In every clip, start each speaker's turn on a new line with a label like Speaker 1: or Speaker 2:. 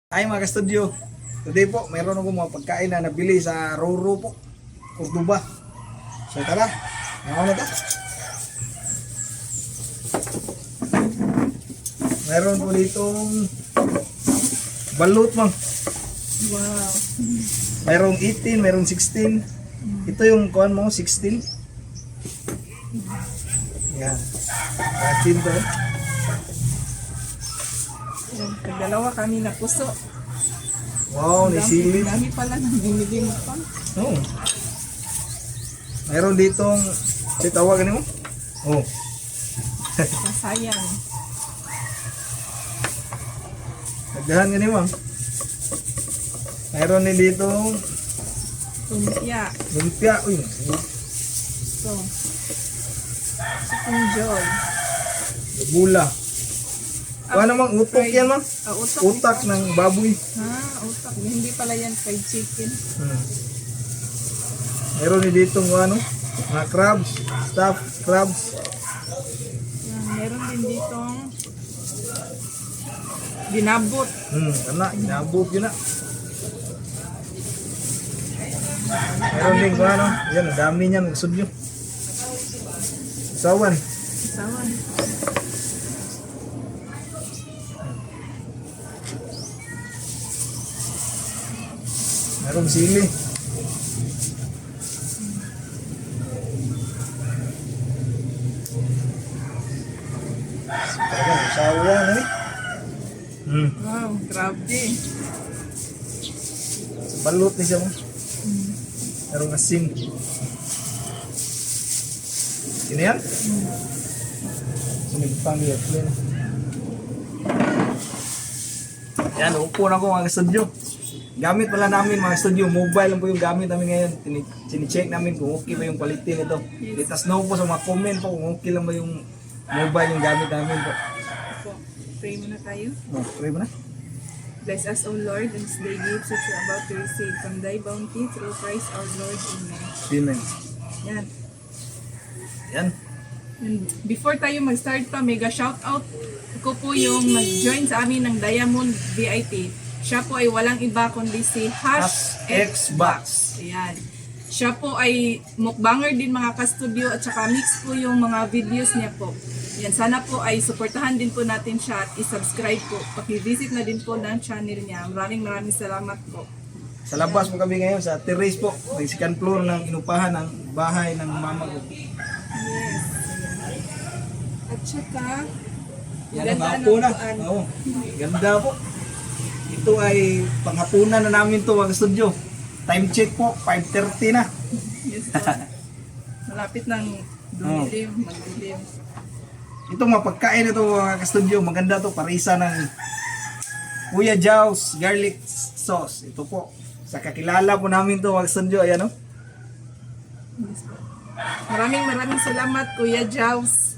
Speaker 1: Ay mga ka-studio, today po mayroon akong mga pagkain na nabili sa Roro po, Cordoba. So tara, ngayon na to. Mayroon po ditong balut mang.
Speaker 2: Wow.
Speaker 1: Mayroong 18, mayroong 16. Ito yung kuhan mo, 16. Yan. 18 to.
Speaker 2: Yung dalawa kami na puso.
Speaker 1: Wow, ni sili.
Speaker 2: Dami pala nang binili mo pa.
Speaker 1: Oh. Mayroon ditong, tawag mo? Oh.
Speaker 2: Masayang.
Speaker 1: Nagdahan ganun mo. Mayroon din ditong
Speaker 2: Lumpia.
Speaker 1: lumpia. Uy,
Speaker 2: Ito. Chicken joy.
Speaker 1: bula. Kuha namang utok
Speaker 2: Fried.
Speaker 1: yan, ma'am.
Speaker 2: Utak.
Speaker 1: Utak ng baboy.
Speaker 2: Utak. Hindi pala yan fried chicken.
Speaker 1: Mayroon din ditong ano, mga crabs, stuffed crabs.
Speaker 2: Yan. Meron din ditong dinabot.
Speaker 1: Kana, inabot yun na. Mayroon din kung ano, yan, ang dami niyan, nagsudyo. Sawan.
Speaker 2: Sawan.
Speaker 1: Mayroong sili. Sawan, ano eh?
Speaker 2: Wow. Grabe.
Speaker 1: Balot ni siya mo. Mayroong asin. Sino yan? Sinigpangyat. Yan, upo na ko mga studio. Gamit pala namin mga studio. Mobile lang po yung gamit namin ngayon. Sini-check namin kung okay ba yung quality nito. Let us know po sa mga comment po kung okay lang ba yung mobile yung gamit namin po.
Speaker 2: Ito. Pray muna tayo.
Speaker 1: Oh, try mo na.
Speaker 2: Bless us, O Lord, and this day gifts which we are about to receive from thy bounty through Christ our Lord. Amen.
Speaker 1: Amen.
Speaker 2: Yan.
Speaker 1: Yan.
Speaker 2: And before tayo mag-start pa, mega shoutout ko po yung nag-join sa amin ng Diamond VIP. Siya po ay walang iba kundi si
Speaker 1: Xbox.
Speaker 2: Ayan. Siya po ay mukbanger din mga ka-studio at saka mix po yung mga videos niya po. Yan, sana po ay suportahan din po natin siya at i-subscribe po. Paki-visit na din po ng channel niya. Maraming salamat po.
Speaker 1: Sa labas po kami ngayon sa terrace po. May second floor ng inupahan ng bahay ng mama ko.
Speaker 2: Yes. At saka,
Speaker 1: Yan ang
Speaker 2: ganda ng
Speaker 1: hapunan.
Speaker 2: kuan.
Speaker 1: Oo. Ganda po. Ito ay panghapunan na namin to mga studio. Time check po, 5:30 na.
Speaker 2: Yes po. Malapit ng dumilim, magdilim.
Speaker 1: Ito mga pagkain ito mga ka-studio. Maganda to, parisa ng Kuya Jow's garlic sauce. Ito po. Sa kakilala po namin to mga ka-studio. Ayan o.
Speaker 2: Yes po. Maraming salamat Kuya Jaws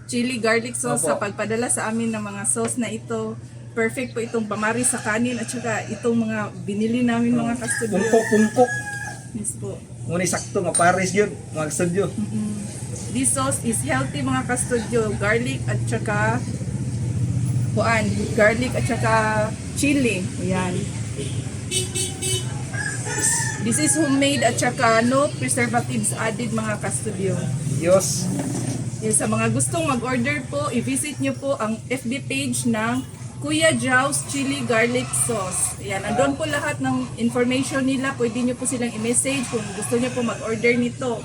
Speaker 2: Chili Garlic Sauce
Speaker 1: Opo.
Speaker 2: sa pagpadala sa amin ng mga sauce na ito. Perfect po itong pamari sa kanin at saka itong mga binili namin mga ka-studio.
Speaker 1: Pungkok-pungkok.
Speaker 2: Yes po.
Speaker 1: Ngunit sakto nga pares yun mga ka-studio.
Speaker 2: This sauce is healthy mga ka-studio. Garlic at saka garlic at saka chili. Ayan. This is homemade at saka no preservatives added mga ka-studio.
Speaker 1: Diyos.
Speaker 2: Yes, sa mga gustong mag-order po, i-visit nyo po ang FB page ng Kuya Jow's Chili Garlic Sauce. Ayan, andun po lahat ng information nila. Pwede nyo po silang i-message kung gusto nyo po mag-order nito.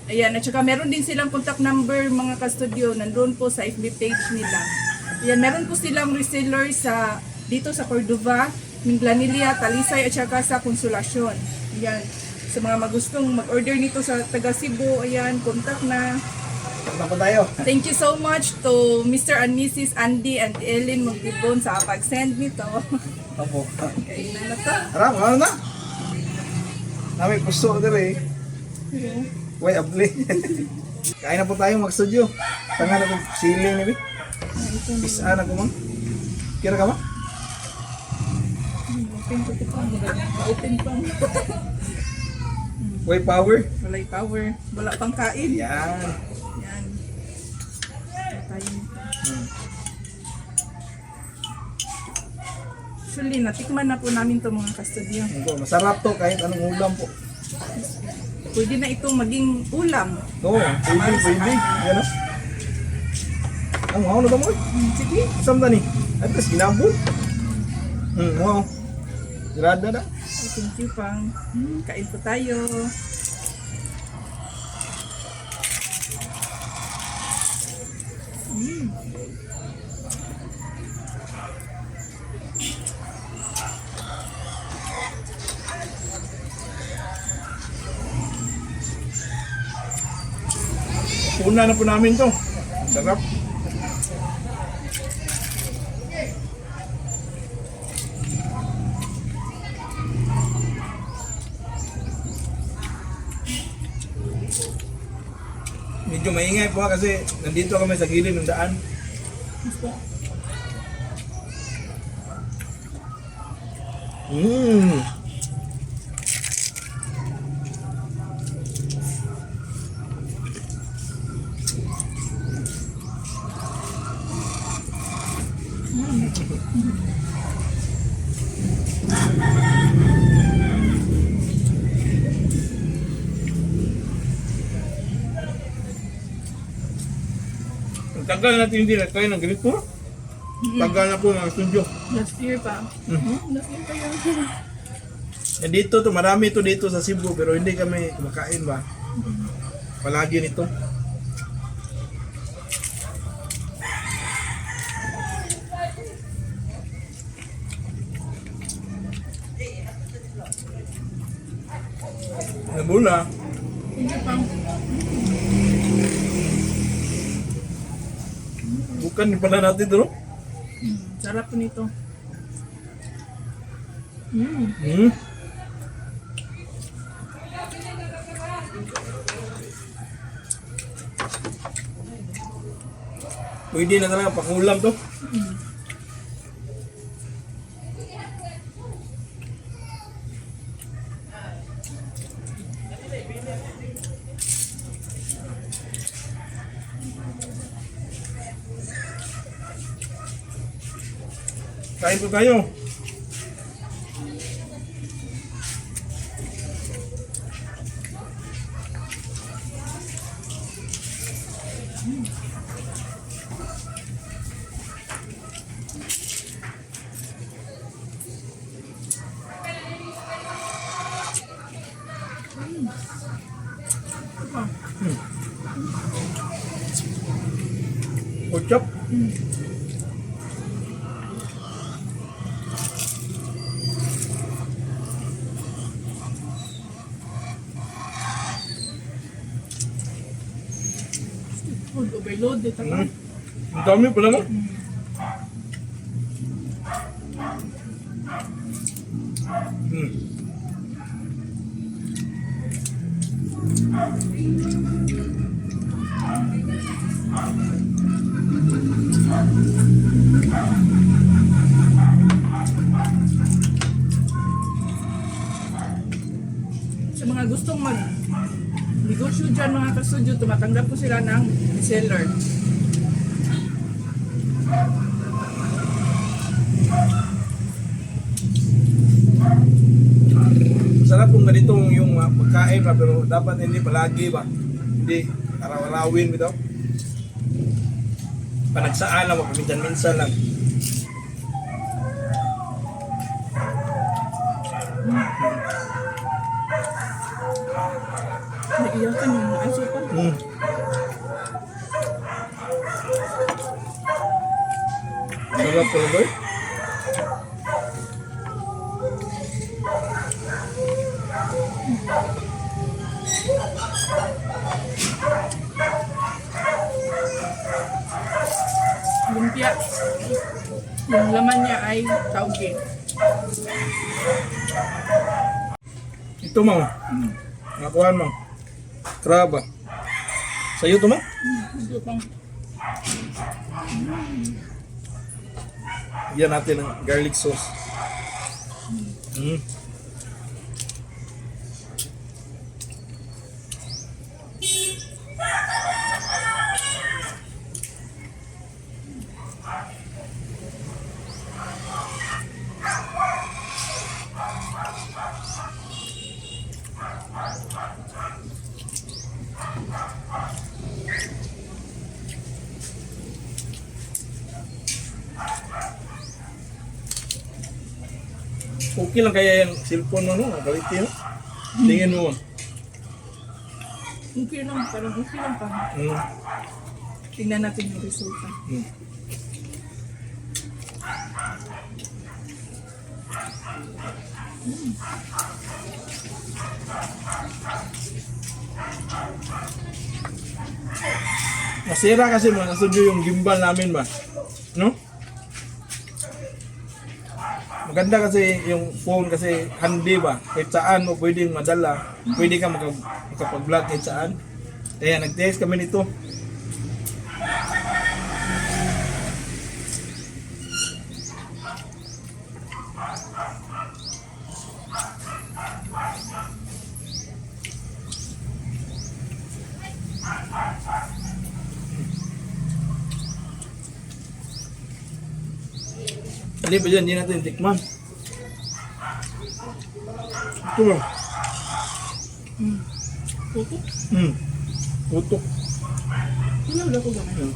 Speaker 2: Ayan, at saka meron din silang contact number mga ka-studio. Nandun po sa FB page nila. Ayan, meron po silang reseller sa dito sa Cordova, Minglanilia, Talisay at saka sa Consolacion. Ayan, sa mga magustong mag-order nito sa taga Cebu, ayan, contact na.
Speaker 1: Ano po tayo?
Speaker 2: Thank you so much to Mr. and Mrs. Andy and Ellen Magdibon sa pag-send nito.
Speaker 1: Opo.
Speaker 2: Kailan na to?
Speaker 1: Aram, ano na? Nami puso na rin. Uy, abli. Kain na po tayo mag-studio. Tanga na po sili na rin. Isa na ko man. Kira ka ba?
Speaker 2: Open ko ito pa. Open pa.
Speaker 1: Uy, power.
Speaker 2: Walay power. Wala pang kain.
Speaker 1: Yan.
Speaker 2: Yan. Tayo nito. Actually, natikman na po namin to mga kastudyo.
Speaker 1: Ito, masarap to kahit anong ulam po.
Speaker 2: Pwede na itong maging ulam.
Speaker 1: Oo, pwede. Yan o. Ang wow na ba mo?
Speaker 2: Sige.
Speaker 1: Saan ba ni? At least ginabot. Wow. Grada na.
Speaker 2: Thank you, Pang. Kain po tayo.
Speaker 1: Una na po namin to. Sarap. Medyo maingay po kasi nandito kami sa gilid ng daan. Tagal natin hindi nagkain ng ganito. Tagal na po mga studio.
Speaker 2: Last year pa. Last year pa yun.
Speaker 1: Eh, dito to, marami to dito sa Cebu pero hindi kami kumakain ba. Palagi nito. Nabula.
Speaker 2: Thank you, Pang.
Speaker 1: Bukan din pala natin ito, no?
Speaker 2: Sarap po nito.
Speaker 1: Pwede na talaga pakulam to. Kain po tayo. Ucap.
Speaker 2: Food overload dito pa.
Speaker 1: Ang dami pala no?
Speaker 2: Sa mga gustong negosyo dyan mga kasudyo, tumatanggap po sila ng reseller.
Speaker 1: Masarap kung ganito yung pagkain ba, pero dapat hindi palagi ba? Hindi, araw-arawin bitaw. Panagsaan lang, paminsan-minsan lang.
Speaker 2: Naiiyakan yung aso pa.
Speaker 1: Sarap po ba?
Speaker 2: Lumpia. Yung laman niya ay tauge.
Speaker 1: Ito mang. Nakuhaan mang. Kraba. Sa'yo ito mang?
Speaker 2: Ito pang
Speaker 1: Yan natin ang garlic sauce. Okay lang kaya yung cellphone mo, no? Quality, no? Tingin mo.
Speaker 2: Okay lang, parang okay lang pa.
Speaker 1: Hmm.
Speaker 2: Tingnan natin yung resulta.
Speaker 1: Hmm. Nasira kasi mga studio yung gimbal namin ba? No? Maganda kasi yung phone kasi handy ba? Kahit saan mo pwedeng madala. Pwede ka makapag-vlog kahit saan. Kaya nag-test kami nito. Hindi pa dyan, hindi natin tikman. Ito lang.
Speaker 2: Tutok?
Speaker 1: Tutok.
Speaker 2: Ano wala ko gamay?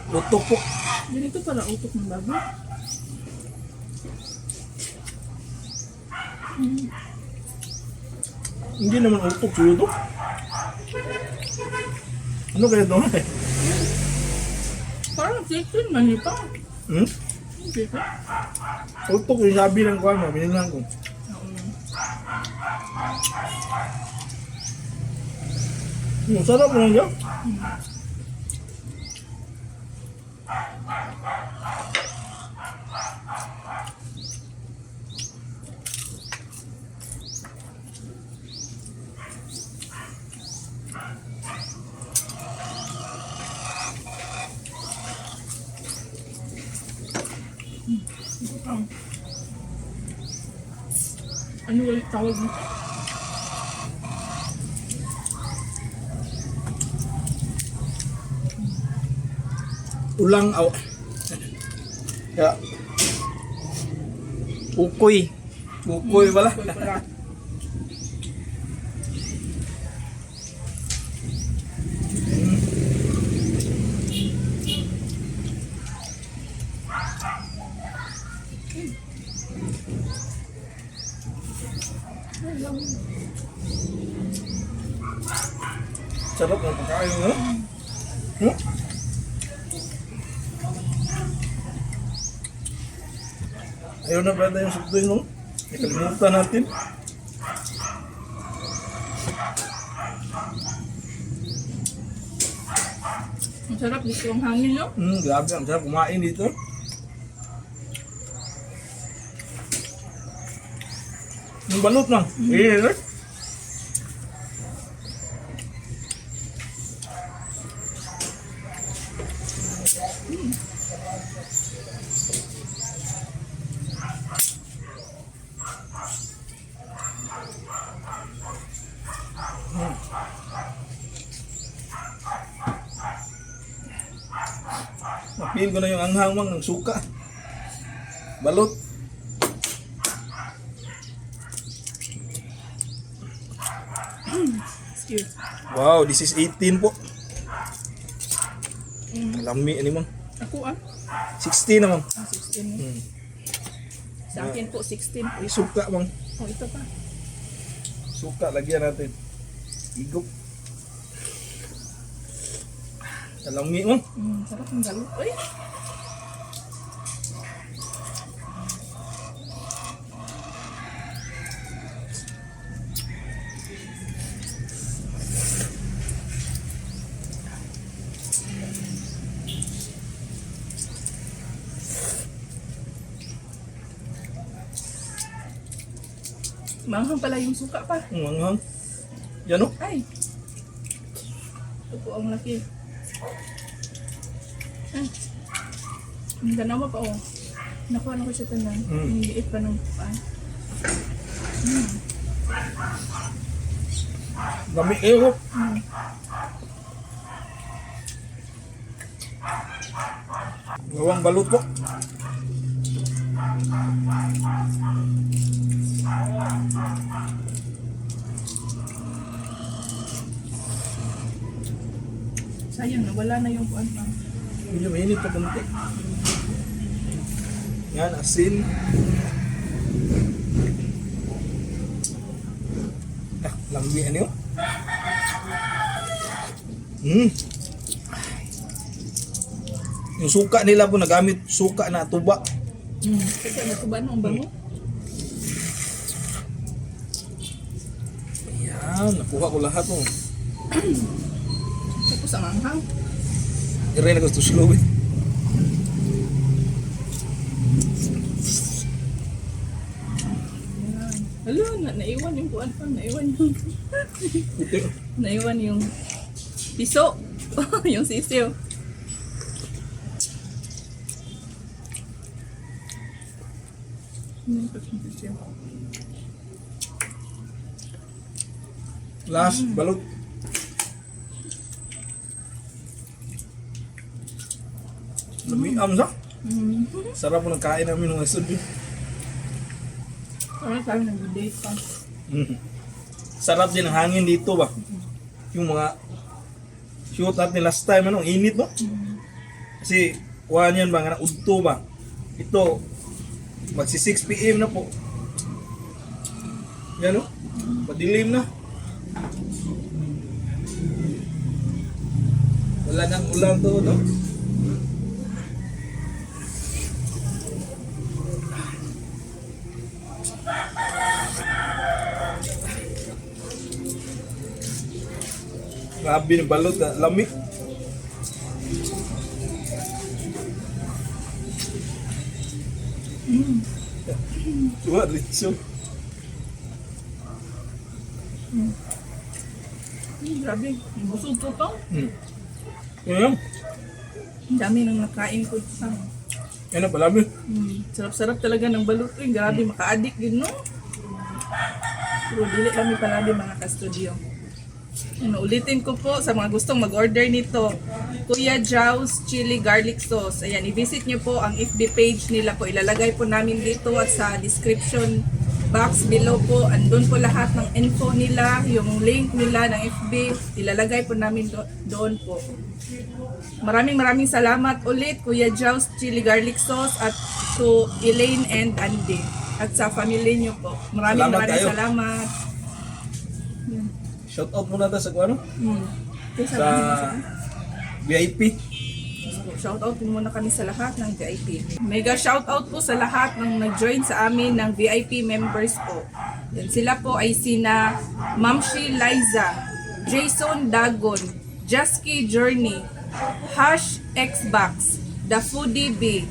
Speaker 1: Tutok po.
Speaker 2: Ganito pala utok ng baboy.
Speaker 1: Hindi naman utok, suyo to. Ano kaya ito?
Speaker 2: Parang chicken, manipa. Chicken?
Speaker 1: Utok yung sabi ng kuwan mo, binilang ko. Sarap mo lang dyan.
Speaker 2: Ano ulit tawag mo?
Speaker 1: Ulang aw. Ya. Ukoy. Ukoy pala.
Speaker 2: Ukoy pala.
Speaker 1: Sarap ng pagkain, no? Ayaw na pala yung sukdoy, no? Nakalimutan natin.
Speaker 2: Ang sarap dito ang hangin, no?
Speaker 1: Grabe, ang sarap kumain dito. Yung balot na. Eh, Mapil ko na yung anghang ng suka. Balot.
Speaker 2: Excuse.
Speaker 1: Wow, this is 18 po. Lami, ano mo?
Speaker 2: Ako
Speaker 1: 16 naman.
Speaker 2: 16. Sa akin po 16 po.
Speaker 1: May suka bang.
Speaker 2: Oh, ito pa.
Speaker 1: Suka, lagyan natin. Higop. Lami mo.
Speaker 2: Sarap ng galo. Uy! Manghang pala yung suka pa.
Speaker 1: Anghang. Yan o.
Speaker 2: Ay! Ito po ang laki. Ang ganawa pa oh. Nakuha na ko siya tanan. Ang liit pa ng paan.
Speaker 1: Lami ko. Gawang balot po.
Speaker 2: Sayang, nawala na yung paan pa.
Speaker 1: Medyo mainit pa konti. Yan, asin. Lambi ano yun? Yung suka nila po, nagamit suka na tuba.
Speaker 2: Kasi ano ba ang bango?
Speaker 1: Yan, nakuha ko lahat mo.
Speaker 2: Tapos ang anghang.
Speaker 1: I-rin ako to slow it.
Speaker 2: Hala, naiwan yung kuwan pa. Naiwan yung piso. Yung sisiw.
Speaker 1: Last, balot. Lamiam sa? Sarap po ng kain namin ng studio.
Speaker 2: Parang tayo nag-date pa.
Speaker 1: Sarap din ang hangin dito ba? Yung mga shoot natin last time, ano, init ba? Kasi, kuha niyan ba, nga udto ba? Ito, magsi 6 PM na po. Yan o, madilim na. Wala nang ulan to, no? Grabe ng balot na lamig. Diba, Ritso?
Speaker 2: Grabe, busog ko to.
Speaker 1: Yan,
Speaker 2: Ang dami nang nakain ko sa.
Speaker 1: yan na palami.
Speaker 2: Sarap-sarap talaga ng balut. Uy, grabe, maka-addict din, no? Pero dili kami palagi mga ka-studio. Ano, ulitin ko po sa mga gustong mag-order nito. Kuya Jow's Chili Garlic Sauce. Ayan, i-visit nyo po ang FB page nila po. Ilalagay po namin dito at sa description box below po. Andun po lahat ng info nila, yung link nila ng FB. Ilalagay po namin doon po. Maraming salamat ulit Kuya Jow's Chili Garlic Sauce at to Elaine and Andy at sa family nyo po.
Speaker 1: Salamat
Speaker 2: Maraming
Speaker 1: kayo.
Speaker 2: salamat.
Speaker 1: Shout out muna tayo sa kuano?
Speaker 2: Okay,
Speaker 1: Sa VIP.
Speaker 2: Shoutout din muna kami sa lahat ng VIP. Mega shoutout po sa lahat ng nag-join sa amin ng VIP members po. Yan, sila po ay sina Mamshi Liza, Jason Dagon, Jasky Journey, Hash Xbox, The Foodie B,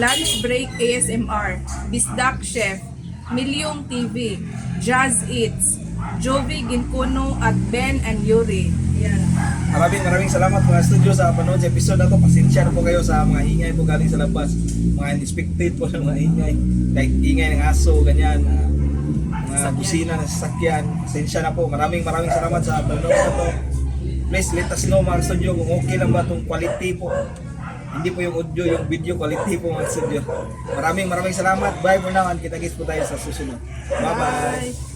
Speaker 2: Lunch Break ASMR, Bisdak Chef, Milyong TV, Jazz Eats, Jovi Ginkuno at Ben and Yuri. Yan.
Speaker 1: Maraming salamat mga studio sa panood sa episode na to. Pasensya na po kayo sa mga ingay po galing sa labas. Mga unexpected po ng mga ingay. Kahit ingay ng aso, ganyan. Mga busina na sasakyan. Pasensya na po. Maraming salamat sa panood na to. Please let us know mga studio kung okay lang ba itong quality po. Hindi po yung audio, yung video quality po mga studio. Maraming salamat. Bye for now. Kita-kits po tayo sa susunod. Bye-bye.